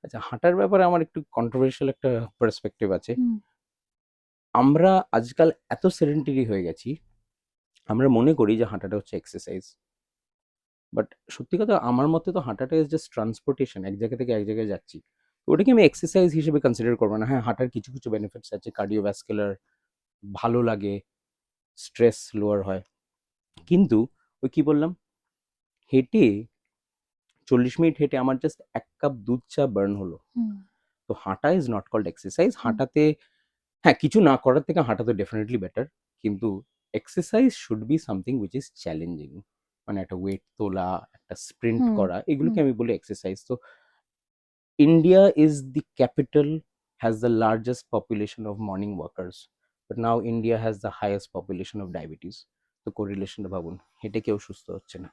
আচ্ছা, হাঁটার ব্যাপারে আমার একটু কন্ট্রোভার্সিয়াল একটা পার্সপেক্টিভ আছে। হুম, আমরা আজকাল এত সেডেন্টারি হয়ে গেছি, আমরা মনে করি যে হাঁটাটা হচ্ছে এক্সারসাইজ। বাট সত্যি কথা আমার মতে তো হাঁটাটা ইজ জাস্ট ট্রান্সপোর্টেশন, এক জায়গা থেকে এক জায়গায় যাচ্ছি। তো ওটাকে আমি এক্সারসাইজ হিসেবে কনসিডার করবো না। হ্যাঁ, হাঁটার কিছু কিছু বেনিফিটস আছে, কার্ডিওভাস্কুলার, ভালো লাগে, স্ট্রেস লোয়ার হয়। কিন্তু ওই কি বললাম, হেঁটে 40 মিনিট হেঁটে আমার জাস্ট 1 কাপ দুধ চা বার্ন হলো। হুম, তো হাঁটা ইজ নট কল্ড এক্সারসাইজ। হুম, হাঁটাতে, হ্যাঁ, কিছু না করার থেকে হাঁটা তো ডেফিনেটলি বেটার। কিন্তু exercise should be something which is challenging. মানে একটা ওয়েট তোলা, একটা স্প্রিন্ট হুম, করা, হুম। এগুলোকে আমি বলি এক্সারসাইজ। তো India is the capital, has the largest population of morning walkers, but now India has the highest population of diabetes. তো কোরিলেশনটা ভাবুন, হেঁটে কেউ সুস্থ হচ্ছে না।